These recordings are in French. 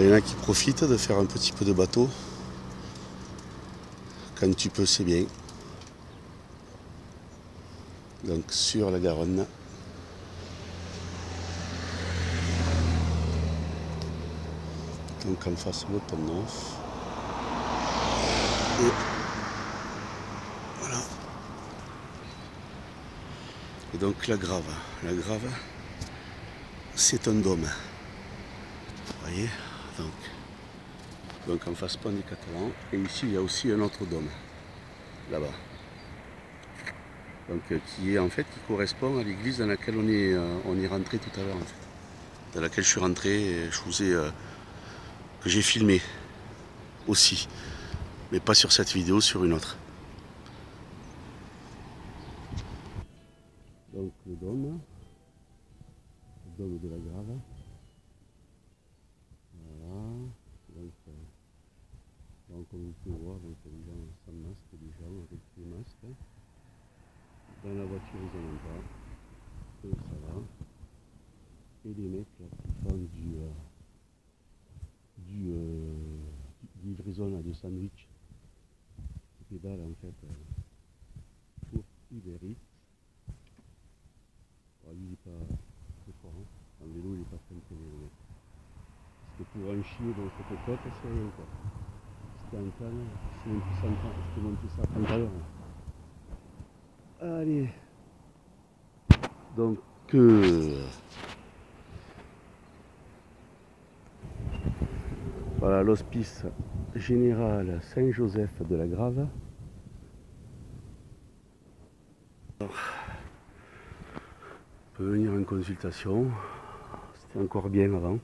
Il y en a qui profitent de faire un petit peu de bateau. Quand tu peux, c'est bien. Donc sur la Garonne. Donc en face le pont Neuf. Et voilà. Et donc la Grave. La Grave, c'est un dôme. Vous voyez, donc en face pont des Catalans. Et ici il y a aussi un autre dôme. Là-bas. Donc qui correspond à l'église dans laquelle on est rentré tout à l'heure en fait. Dans laquelle je suis rentré et je vous ai que j'ai filmé aussi. Mais pas sur cette vidéo, sur une autre. Donc le dôme de la Grave. Voilà. Donc comme vous pouvez voir, donc, les gens sans masque, les gens avec des masques. Dans la voiture ils n'en ont pas. Eux ça va. Et les mecs là, qui font du livraison à de sandwich. Qui pédale en fait pour Uber Eats. Lui il n'est pas très fort, hein. En vélo il n'est pas très intelligent. Parce que pour un chier dans cette côte c'est rien quoi. C'était en canne, c'était monté ça à 30 à l'heure. Allez. Donc voilà l'hospice général Saint-Joseph de la Grave. Alors, on peut venir en consultation, c'était encore bien avant.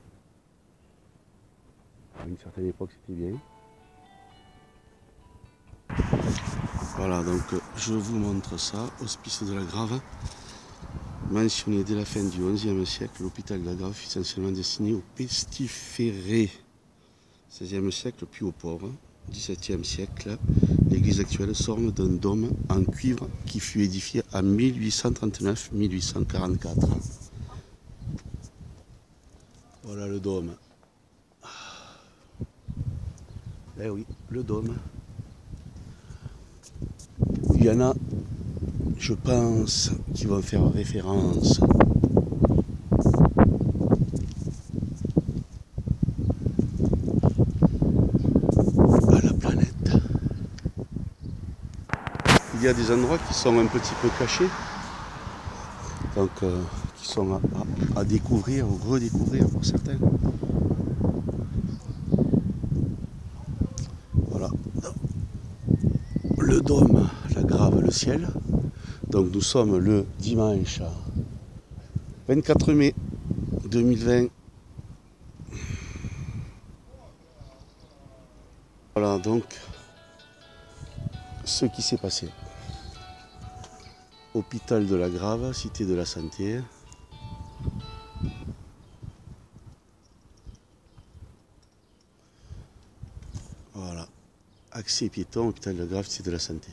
À une certaine époque c'était bien. Voilà donc je vous montre ça, hospice de la Grave. Mentionné dès la fin du XIe siècle, l'hôpital de la Grave fut essentiellement destiné aux pestiférés. XVIe siècle, puis aux pauvres. XVIIe siècle, l'église actuelle s'orne d'un dôme en cuivre qui fut édifié en 1839-1844. Voilà le dôme. Eh oui, le dôme. Il y en a, je pense, qui vont faire référence à la planète. Il y a des endroits qui sont un petit peu cachés, donc qui sont à découvrir ou redécouvrir pour certains. Voilà. Le dôme, la Grave, le ciel. Donc nous sommes le dimanche 24 mai 2020. Voilà donc ce qui s'est passé. Hôpital de la Grave, cité de la Santé. Voilà. Accès piéton, hôpital de la Grave, cité de la Santé.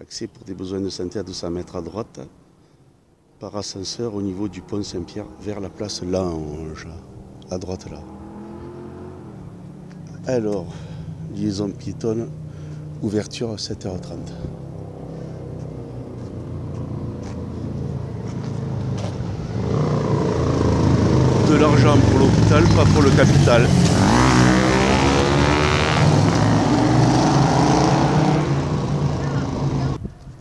Accès pour des besoins de santé à 200 mètres à droite, par ascenseur au niveau du pont Saint-Pierre vers la place Lange, à droite là. Alors, liaison piétonne, ouverture à 7h30. De l'argent pour l'hôpital, pas pour le capital.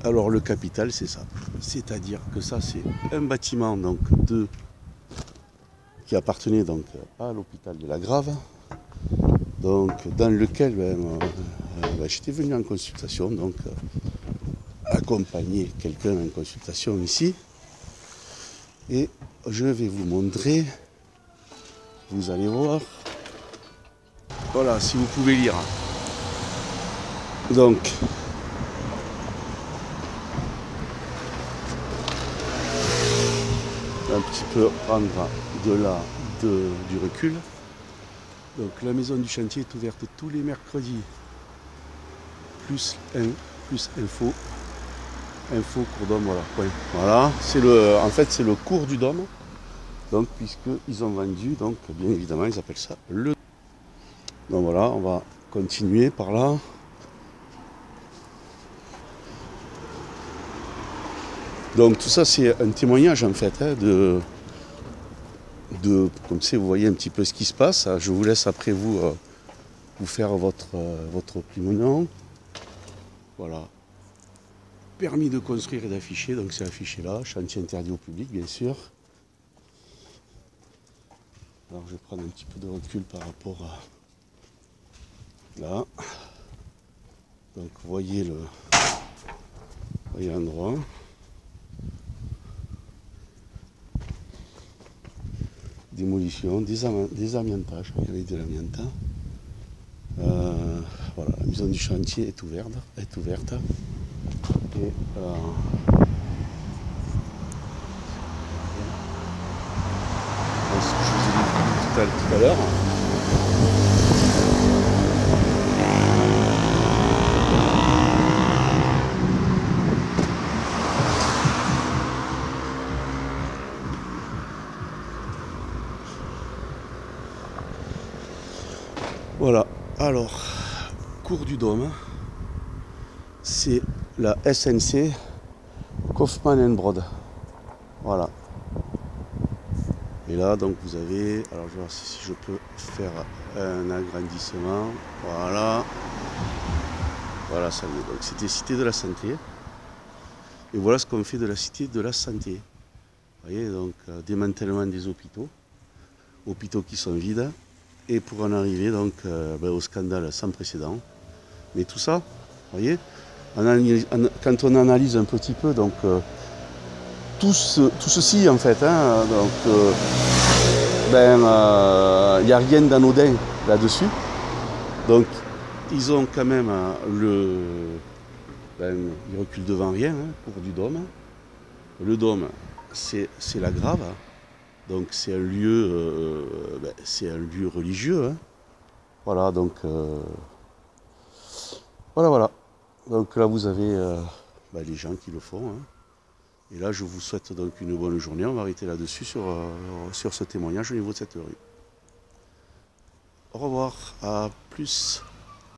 Alors le capital c'est ça, c'est-à-dire que ça c'est un bâtiment donc qui appartenait donc à l'hôpital de la Grave, donc dans lequel j'étais venu en consultation, donc accompagner quelqu'un en consultation ici, et je vais vous montrer, vous allez voir, voilà si vous pouvez lire, donc un petit peu prendre du recul. Donc la maison du chantier est ouverte tous les mercredis, plus info cours d'homme, voilà, point. Voilà, c'est en fait c'est le cours du dôme, Donc puisqu'ils ont vendu, donc bien évidemment ils appellent ça le... Donc voilà, on va continuer par là. Donc tout ça c'est un témoignage en fait hein, comme c'est, vous voyez un petit peu ce qui se passe. Je vous laisse après vous faire votre opinion. Voilà. Permis de construire et d'afficher, donc c'est affiché là, chantier interdit au public bien sûr. Alors je vais prendre un petit peu de recul par rapport à là. Donc vous voyez l'endroit. Démolition, désamiantage, regardez de l'amiante. Voilà, la maison du chantier est ouverte. Et ce que je vous ai dit tout à l'heure. Voilà, alors, cours du Dôme, c'est la SNC Kaufmann & Broad. Voilà. Et là, donc vous avez, alors je vais voir si je peux faire un agrandissement. Voilà. Voilà, ça y est. Donc c'était Cité de la Santé. Et voilà ce qu'on fait de la Cité de la Santé. Vous voyez, donc démantèlement des hôpitaux qui sont vides. Et pour en arriver donc au scandale sans précédent. Mais tout ça, vous voyez, quand on analyse un petit peu, donc tout ceci en fait, hein, donc il n'y a rien d'anodin là-dessus. Donc ils ont quand même ils reculent devant rien, hein, pour du Dôme. Le Dôme, c'est la Grave. Donc c'est un lieu, religieux. Hein. Voilà, donc voilà. Donc là vous avez les gens qui le font. Hein. Et là je vous souhaite donc une bonne journée. On va arrêter là-dessus sur ce témoignage au niveau de cette rue. Au revoir, à plus.